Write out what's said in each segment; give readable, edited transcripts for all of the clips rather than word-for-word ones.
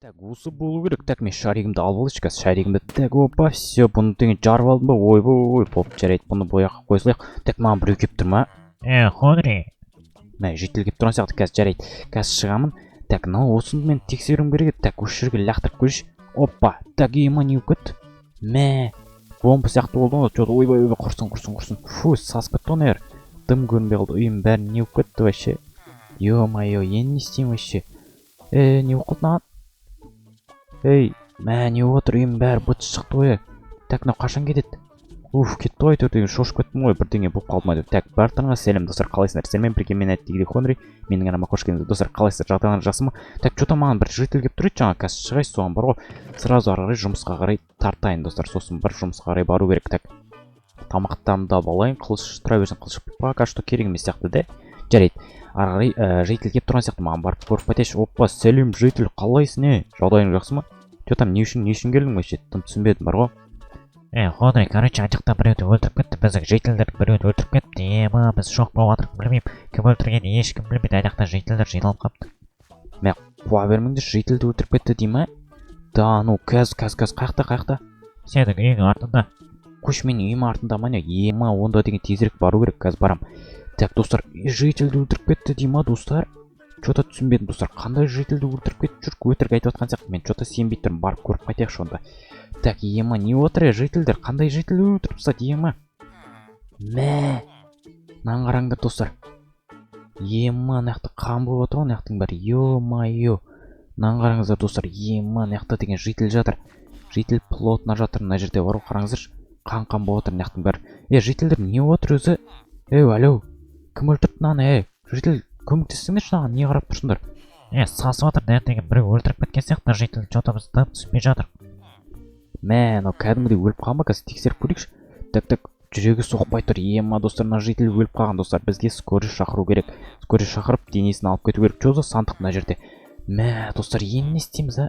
Так, осы болу керек. Так, мен шаригімді алып алайыншы қазір. Шаригімді. Так, опа, все, бұны деген жарып алдым ба? Ой, болып жарайды. Бұны бояққа қоя салайық. Так, маған біреу келіп тұр ма? Хонри. Мә, житель келіп тұрған сияқты. Қазір жарайды. Қазір шығамын. Так, мынау осыны мен тексеруім керек еді. Так, осы жерге лақтырып қойшы. Опа, так, ема не өкет? Мә, бомба сияқты болды ғой. Что-то ойбай, құрсын. Фу, сасып кетті ғой, дым көрінбей қалды. Үйім бәрін не болып кетті вообще? Ё-моё, енді не істеймін вообще? Не болып қалды маған? Ей, мә, не отыр, үйім бәрі быт шықты ғой. Так, мынау қашан кетеді? Кетті ғой әйтеуір деген, шошып кеттім ғой, бірдеңе болып қалды ма деп. Так, барлықтарыңа сәлем достар, қалайсыңдар? Сіздермен бірге мен әттегідей Хонри, менің арамға қош келдіңіздер достар, қалайсыздар? Жағдайларыңыз жақсы ма? Так, что-то маған бір житель келіп тұр еді жаңа, қазір шығайын, соған бар ғой. Сразу ары қарай жұмысқа қарай тартайын достар, сосын бір жұмысқа қарай бару керек. Так, тамақтарымды алып алайын, қылыш тұра берсін, қылыш пока что керек емес сияқты да. Жарайды. Ары қарай житель келіп тұрған сияқты, маған барып көріп қайтайыншы. Опа, сәлем житель, қалайсың? Жағдайың жақсы ма? Что там, не үшін келдің вообще? Тым түсінбедім, бар ғой. Хонри, короче, ана біреуді өлтіріп кетті, біздің жителдер біреуді өлтіріп кетті. Ема, біз шок болып жатырмыз, білмеймін, кім өлтіргенін ешкім білмейді, ана жителдер жиналып қалыпты. Мә, қуа бермеңдер, жителді өлтіріп кетті дей ма? Да, ну, қазір, қаяқта? Сенің үйің артында. Көш, менің үйім артында ма не? Ема, онда деген тезірек бару керек, қазір барам. Так, достар, жителді өлтіріп кетті дей ма, достар? Что-то түсінбедім, достар, қандай жителді өлтіріп кетті жүр, өтірік айтып отқан сияқты, мен что-то сенбей тұрмын, барып көріп қайтайықшы онда. Так, ема, не отыр, жителдер, қандай жителді өлтіріп тастады, ема? Мә, мынаған қараңдар, достар. Ема, мынақты қан болып отыр ғой, мынақтың бәрі, ё-майо. Мынаған қараңыздар, достар, ема, мынақты деген житель жатыр. Житель плотно жатыр, мына жерде бар ғой, қараңыздаршы. Қан болып отыр, мынақтың бәрі. Жителдер, не отыр өзі? Алло, кім өлтірді мынаны, житель? Көмектессіңдерші маған, не қарап тұрсыңдар? Сасып отыр, дәттегі біреу өлтіріп кеткен сияқты, житель что-то біз тап түспей жатыр. Мә, мынау кәдімгідей өліп қалған ба, қазір тексеріп көрейікші. Так, жүрегі соқпай тұр. Ема, достар, мына житель өліп қалған, достар. Бізге скорый шақыру керек. Скорый шақырып, денесін алып кету керек. Что за сандық мына жерде? Мә, достар, енді не істейміз,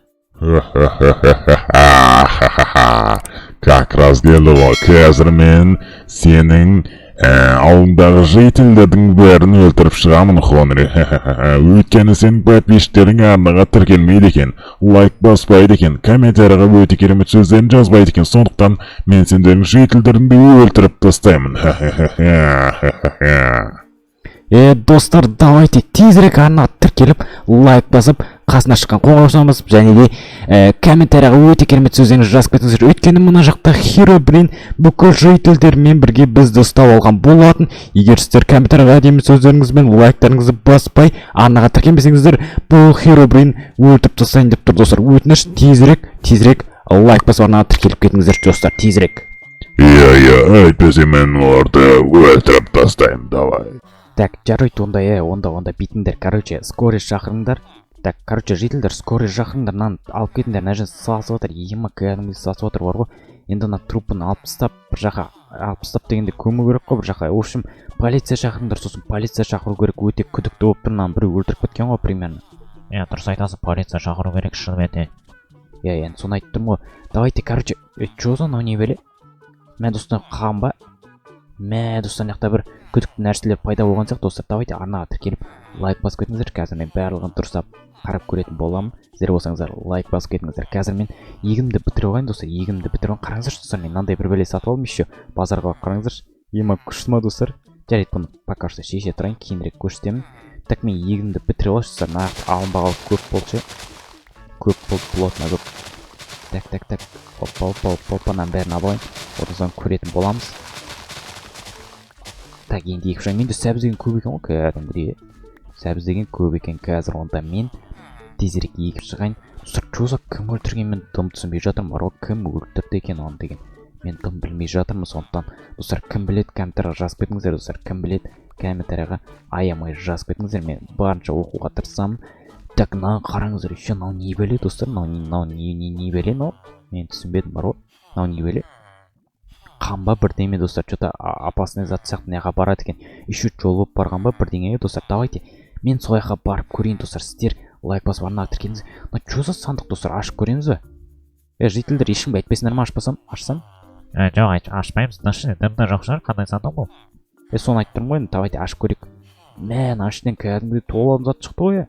Как раз келді ғой, қазір мен сенің ауылдағы жительдердің бәрін өлтіріп шығамын, Хонри. Өйткені сенің подписчиктерің арнаға тіркелмейді екен, лайк баспайды екен, комментарияға өте керемет сөздерін жазбайды екен, сондықтан мен сендердің жительдеріңді өлтіріп тастаймын. Достар, давайте тезірек арнаға тіркеліп, лайк басып, қасына шыққан қоңыраусыны басып, және де комментарияға өте керемет сөздеріңізді жазып кетіңіздер. Өйткені мына жақта Херобрин бүкіл жительдермен бірге бізді ұстап алған болатын. Егер сіздер комментарияға әдемі сөздеріңізбен лайктарыңызды баспай, арнаға тіркелмесеңіздер, бұл Херобрин өлтіріп тастайын деп тұр, достар. Өтініш, тезірек лайк басып арнаға тіркеліп кетіңіздер, достар, тезірек. Әйтпесе мен оларды өлтіріп тастаймын, давай. Так, жарайды, онда битіңдер, короче, скорый шақырыңдар. Так, короче, жителдер, скорый шақырыңдар, мынаны алып кетіңдер, мына жерде сасып отыр, ема, кәдімгідей сасып отыр, бар ғой. Енді мына трупын алып тастап, бір жаққа алып тастап дегенде көму керек қой, бір жаққа. В общем, полиция шақырыңдар, сосын полиция шақыру керек, өте күдікті болып тұр, мынаны біреу өлтіріп кеткен ғой, примерно. Дұрыс айтасың, полиция шақыру керек, шынымен. Енді соны айтып тұрмын ғой. Давайте, короче, что за мынау не беле? Мә, достар, қалған ба? Мә, достар, мына жақта бір күдікті нәрселер пайда болған сияқты, достар. Давайте арнаға тіркеліп лайк басып кетіңіздер. Қазір мен барлығын дұрыстап қарап көретін боламын. Сіздер болсаңыздар лайк басып кетіңіздер. Қазір мен егімді бітіріп алайын, достар. Қараңыздаршы, достар, мен мынандай бір бәле сатып алдым еще. Базарға қараңыздаршы. Ема, күшті ма, достар? Жарайды, бұны пока что шеше тұрайын, кейінірек көрсетемін. Так, мен егімді бітіріп алайыншы, достар. Нақты алынбағалы көп болды. Көп болды, плотно көп. Так. Опа, бәрін алайын. Одан соң көретін боламыз. Так, енді екі жағын, менде сәбіз деген көп екен ғой, кәдімгідей. Сәбіз деген көп екен, қазір онда мен тезірек екі шығайын. Достар, чоза кім өлтірген, мен дым түсінбей жатырмын, бар ғой, кім өлтірді екен оны деген. Мен дым білмей жатырмын, сондықтан. Достар, кім біледі, комментарияға жазып кетіңіздер, достар, кім біледі, комментарияға аямай жазып кетіңіздер, мен барынша оқуға тырысамын. Так, мынаны қараңыздар, еще мынау не беле, достар, мынау не беле, мен түсінбедім, бар ғой, мынау не беле. Қанба бірдеме, достар, что-то опасный зат сияқты неға барады екен. Еще жол болып барған ба бірдеңеге, достар. Давайте, мен сол жаққа барып көрейін, достар. Сіздер лайк басып арнаға тіркеліңіз. Что за сандық, достар, ашып көреміз бе? Жителдер, ешкімге айтпайсыңдар ма, ашсам? Жоқ, ашпаймыз, дымда жоқ шығар, қандай сандық бұл? Соны айтып тұрмын ғой, давайте ашып көрейік. Мә, мына ішінен кәдімгідей толған зат шықты ғой.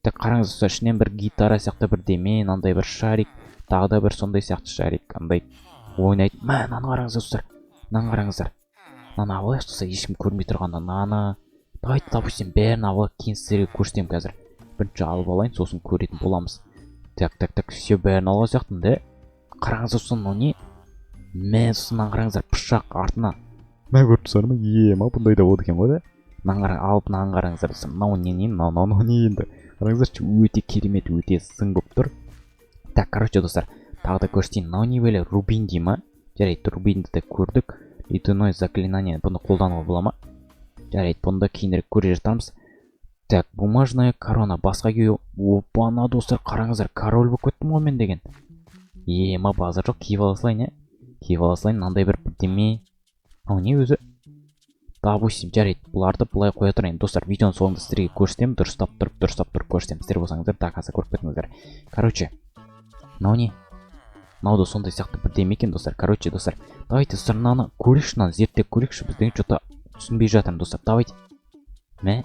Так қараңыз достар, ішінен бір гитара сияқты бірдеме, андай бір шарик, тағы да бір сондай сияқты шарик, андай ойнайды. Мынаны қараңыздар достар, мынаны қараңыздар. Мынаны алайық достар, ешкім көрмей тұрғанда мынаны. Давайте, допустим, бәрін алайық, кейін сіздерге көрсетемін қазір. Бірінші алып алайын, сосын көретін боламыз. Так, все бәрін алған сияқтымын, да? Қараңыз достар, мынау не? Мә, сосын мынаны қараңыздар, пышақ артына. Мә, көріп тұрсыздар ма? Ема, бұндай да болды екен ғой да? Мынаны алып, мынаны қараңыздар достар. Мынау не? Мынау не енді? Қараңыздаршы, өте керемет, өте сын болып тұр. Так, короче достар, тағы да көрсетейін. Мынау не бөле, рубин дей ма? Жарайды, рубинді де көрдік. Ледяное заклинание, бұны қолдануға бола ма? Жарайды, бұны да кейінірек көре жатармыз. Так, бумажная корона, басқа күйеу. Опа, ана достар, қараңыздар, король болып кеттім ғой мен деген. Ема, базар жоқ, киіп ала салайын, е? Киіп ала салайын, мынандай бір бірдеме. Ау не өзі? Допустим, жарайды, бұларды былай қоя тұрайын. Достар, видеоның соңында сіздерге көрсетемін, дұрыстап тұрып көрсетемін. Сіздер болсаңыздар, так, аса көріп кетіңіздер. Короче, мынау не? Мынау да сондай сияқты бірдеме екен, достар. Короче, достар, давайте достар, мынаны көрейікші, мынаны зерттеп көрейікші. Біздің что-то түсінбей жатырмын, достар. Давайте. Мә,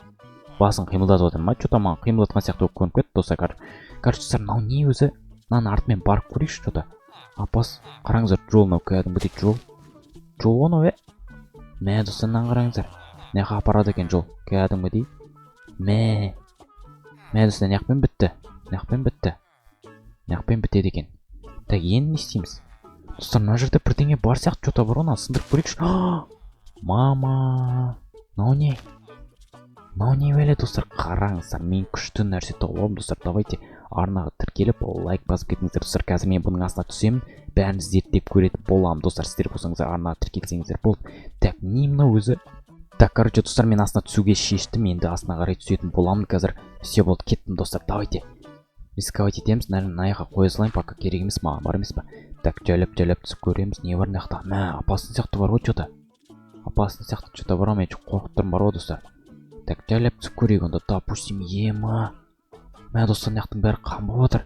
басын қимылдатып отыр ма? Что-то маған қимылдатқан сияқты болып көрініп кетті, достар. Короче, достар, мынау не өзі? Мынаны артымен барып көрейікші, что-то. Апас, қараңыздар, жол мынау кәдімгідей жол. Жол ғой мынау, Мә, достар, мынаны қараңыздар. Мынақа апарады екен жол, кәдімгідей. Мә, достар, мынаяқпен бітеді екен. Так, енді не істейміз? Достар, мына жерде бірдеңе бар сияқты, что-то бар, оны сындырып көрейікші. Мама, мынау не? Мынау не бәле, достар, қараңыздар, мен күшті нәрсе тауып алдым, достар. Давайте арнаға тіркеліп, лайк басып кетіңіздер, достар. Қазір мен бұның астына түсемін, бәрін зерттеп көретін боламын, достар. Сіздер болсаңыздар арнаға тіркелсеңіздер болды. Так, не мынау өзі? Так, короче, достар, мен астына түсуге шештім, енді астына қарай түсетін боламын. Қазір все болды, кеттім, достар. Давайте рисковать етеміз, мына жаққа қоя салайын, пока керек емес, маған бар емес па? Так, жайлап түсіп көреміз, не бар мына жақта? Мә, опасный сияқты бар ғой, что-то. Опасный сияқты что-то бар, мен қорқып тұрмын бар ғой, достар. Так, жайлап түсіп көрейік онда, допустим, ема. Мә, достар, мына жақтың бәрі қан болып отыр.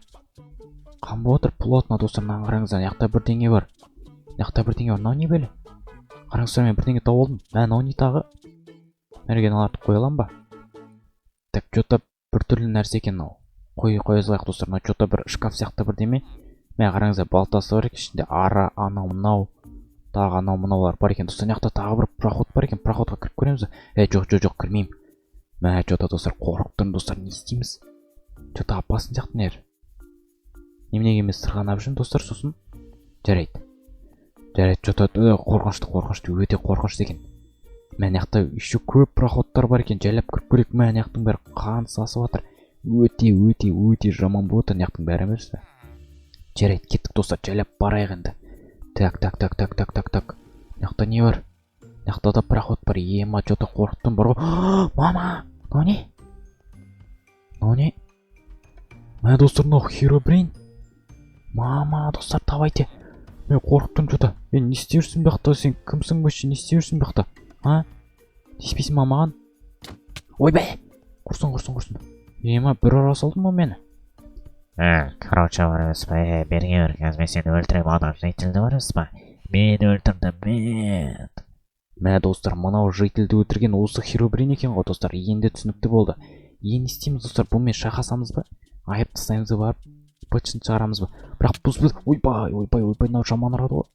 Қан болып отыр, плотно, достар, мынаны қараңыздар, мына жақта бірдеңе бар. Мына жақта бірдеңе бар, мынау не бәле? Қараңыздар, мен бірдеңе тауып алдым. Мә, мынау не тағы? Мәрген аларды қоя аламын ба? Так, что-то біртүрлі нәрсе екен мынау. Қоя салайық, достар, мынау что-то бір шкаф сияқты бірдеме. Мә, қараңыздар, балтасы бар екен, ішінде ара, анау, мынау, тағы анау, мынаулар бар екен. Достар, мына жақта тағы бір проход бар екен, проходқа кіріп көреміз. Жоқ, кірмеймін. Мә, что-то, достар, қорқып тұрмын, достар, не істейміз? Что-то опасын сияқты нер. Неменеге емес сырғанап жүрмін, достар, сосын. Жарайды, что-то қорқынышты, өте қорқынышты екен. Мә, мына жақта еще көп проходтар бар екен, жайлап кіріп көрейік. Мә, мына жақтың бәрі қан сасып жатыр. Өте жаман болып отыр мына жақтың бәрі емес пе? Жарайды, кеттік, достар, жайлап барайық енді. Так. Мына жақта не бар? Мына жақта да проход бар. Ема, что-то қорқыттым бар ғой. Мама, мынау не? Мә, достар, мынау Херобрин. Мама, достар, давайте. Мен қорқыттым что-то. Не істеп жүрсің бұл жақта? Сен кімсің вообще? Не істеп жүрсің бұл жақта? А? Тиіспейсің ма маған? Ойбай! Құрсын. Ема, бір ара салдың ба мені? Короче, бар емес па, берге бер, қазір мен сені өлтірем, адам жителді бар емес па? Мен өлтірдім, мен. Мә, достар, мынау жителді өлтірген осы Херобрин екен ғой, достар. Енді түсінікті болды. Енді істейміз, достар, бұнымен шақасамыз ба? Айып тастаймыз ба, барып бытшын шығарамыз ба? Бірақ бұл ойбай, мынау жаман ұрады ғой.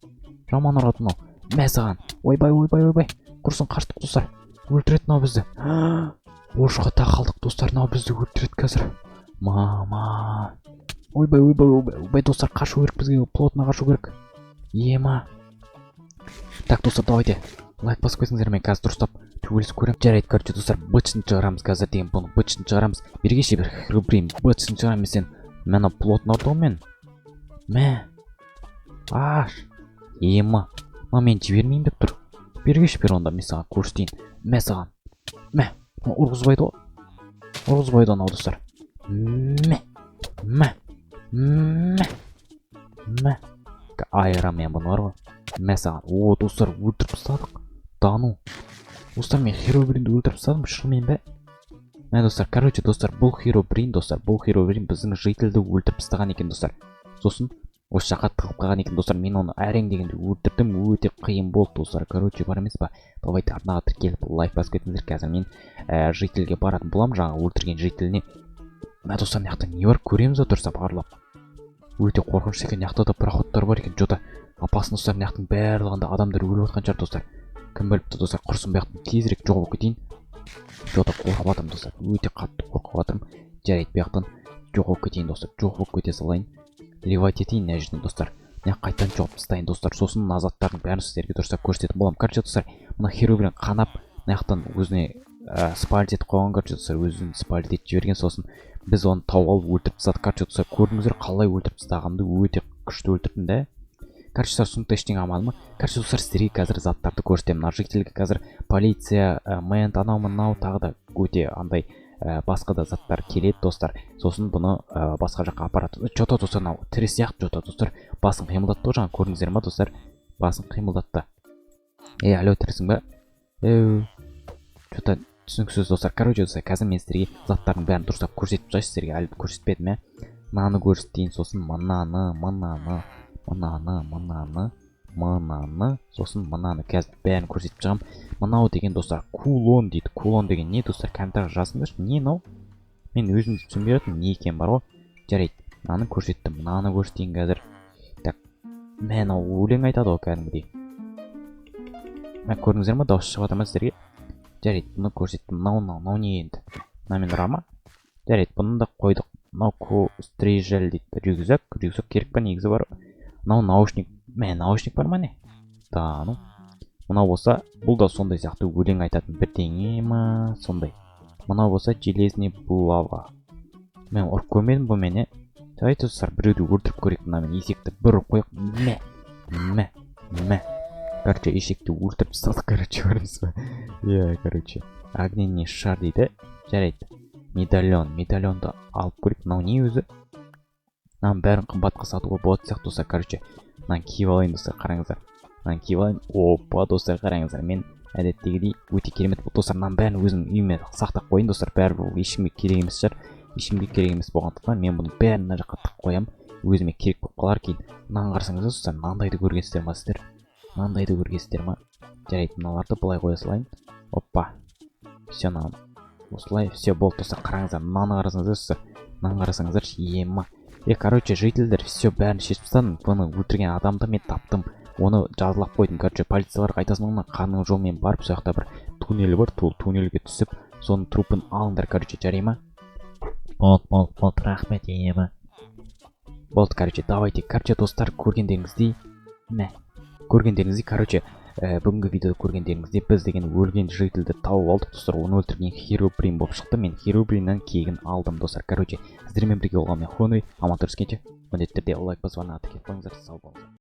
Жаман ұрады мынау. Мә саған. Ойбай. Құрсын, қаштық, достар. Өлтіреді мынау бізді. Оршыға тақалдық, достар, мынау бізді өлтіреді қазір. Мама. Ойбай, достар, қашу керек бізге, плотно қашу керек. Ема. Так, достар, давайте. Лайк басып кетіңіздер, мен қазір дұрыстап төбелесіп көрем. Жарайды, короче, достар, бытшын шығарамыз қазір деген, бұны бытшын шығарамыз. Бергеше бір Херобрин, бытшын шығарамыз сен. Мәна плотно ұрды ғой мен. Мә. Аш. Ема. Мен жібермейін деп тұр. Бергеше бер онда, мен саған көрсетейін. Мә саған. Мә. Ұрғызбайды ғой. Ұрғызбайды анау, достар. Мә. Айыра мен бұны бар ғой. Мә саған. Достар, өлтіріп тастадық. Дану. Достар, мен Херобринді өлтіріп тастадым, шынымен бе? Мә, достар, короче, достар, бұл Херобрин біздің жителді өлтіріп тастаған екен, достар. Сосын осы жаққа тығып қалған екен, достар. Мен оны әрең дегенде өлтірдім, өте қиын болды, достар. Короче, бар емес па? Давайте арнаға тіркеліп лайк басып кетіңіздер. Қазір мен жительге баратын боламын, жаңа өлтірген жителіне. мә достар, мына жақта не бар көреміз ба дұрыстап аралап. Өте қорқынышты екен, мына жақта да пароходтар бар екен. Жота опасно достар, мына жақтың барлығында адамдар өліп жатқан шығар достар. Кім біліпті достар, құрсын бұл жақтан тезірек жоқ болып кетейін. Жота қорқып жатырмын достар, өте қатты қорқып жатырмын. Жарайды, бұл жақтан жоқ болып кетейін достар, жоқ болып кете салайын. Левать етейін мына жерден достар. Мына қайтадан жауып тастайын достар. Сосын мына заттардың бәрін сіздерге дұрыстап көрсететін боламын. Короче достар, мына Херобрин қанап мына жақтан өзіне спалит етіп қойған. Короче достар, өзін спалит етіп жіберген. Сосын біз оны тауып алып өлтіріп тастадық. Короче достар, көрдіңіздер қалай өлтіріп тастағанымды, өте күшті өлтірдім да. Короче достар, сондықтан ештеңе алмадым ма? Короче достар, сіздерге қазір заттарды көрсетемін. Мына жителге қазір полиция, мент, анау мынау тағы да өте андай басқа да заттар келеді достар. Сосын бұны басқа жаққа апарады. Жота достар, мынау тірі сияқты жота достар. Басын қимылдатты ғой, жаңа көрдіңіздер ма достар? Басын қимылдатты. Алло, тірісің ба? Жота түсініксіз достар. Короче достар, қазір мен сіздерге заттардың бәрін дұрыстап көрсетіп тұрайын. Сіздерге әлі көрсетпедім ә. Мынаны көрсетейін, сосын мынаны, сосын мынаны қазір бәрін көрсетіп шығам. Мынау деген достар кулон дейді. Кулон деген не достар? Комментария жазыңдаршы. Не мынау? Мен өзім түсінбей жатырмын, не екен бар ғой. Жарайды, мынаны көрсеттім. Мынаны көрсетейін қазір. Так, мынау өлең айтады ғой кәдімгідей. Мына көрдіңіздер ма? Дауыс шығып жатыр ма сіздерге? Жарайды, бұны көрсеттім. Мынау не енді? Мынамен ұра ма? Жарайды, бұны да қойдық. Мынау стрижель дейді. Рюкзак керек па негізі бар. Мынау наушник. Наушник бар ма не? Да, ну. Мынау болса, бұл да сондай сияқты өлең айтатын бірдеңе ма? Сондай. Мынау болса железный булава. Мен ұрып көрмедім бұл мені. Давайте достар, біреуді өлтіріп көрейік. Мынамен есекті бір ұрып қойық. Мә. Короче, есекті өлтіріп тастадық, короче, көрдіңіз ба? Короче, огненный шар дейді. Жарайды. Медальонды алып көрейік. Мынау не өзі? Мынаның бәрін қымбатқа сатуға болады сияқты достар. Короче, мынаны киіп алайын достар, қараңыздар. Мынаны киіп алайын. Опа достар, қараңыздар. Мен әдеттегідей өте керемет болды достар. Мынаның бәрін өзім үйіме сақтап қойын достар. Бәрібір ешкімге керек емес шығар. Ешкімге керек емес болғандықтан мен бұның бәрін мына жаққа тығып қоямын. Өзіме керек болып қалар кейін. Мынаны қарасаңыздар достар, мынандайды көргенсіздер ма сіздер? Мынандайды көргенсіздер ма? Жарайды, мыналарды былай қоя салайын. Опа. Все, мынаны осылай, все болды достар. Қараңыздар, мынаны қарасаңыздар достар. Мынаны қарасаңыздар, ема. Короче, жителдер, все бәрін шешіп тастадым. Бұны өлтірген адамды мен таптым. Оны жазылап қойдым. Короче, полицияларға айтасың оны қанның жолмен барып, сол жақта бір туннель бар, туннельге түсіп, соның трупын алыңдар, короче, жарай ма? Болды, рахмет, ема. Болды, короче, давайте. Короче, достар, көргендеріңіздей, короче, бүгінгі видеода көргендеріңізде біз деген өлген жителді тауып алдық достар. Оны өлтірген Херобрин болып шықты. Мен Херобриннен кегін алдым достар. Короче, сіздермен бірге болған мен Хонри. Аман түскенше міндетті түрде лайк басып ана атып кетіп қойыңыздар. Сау болыңыздар.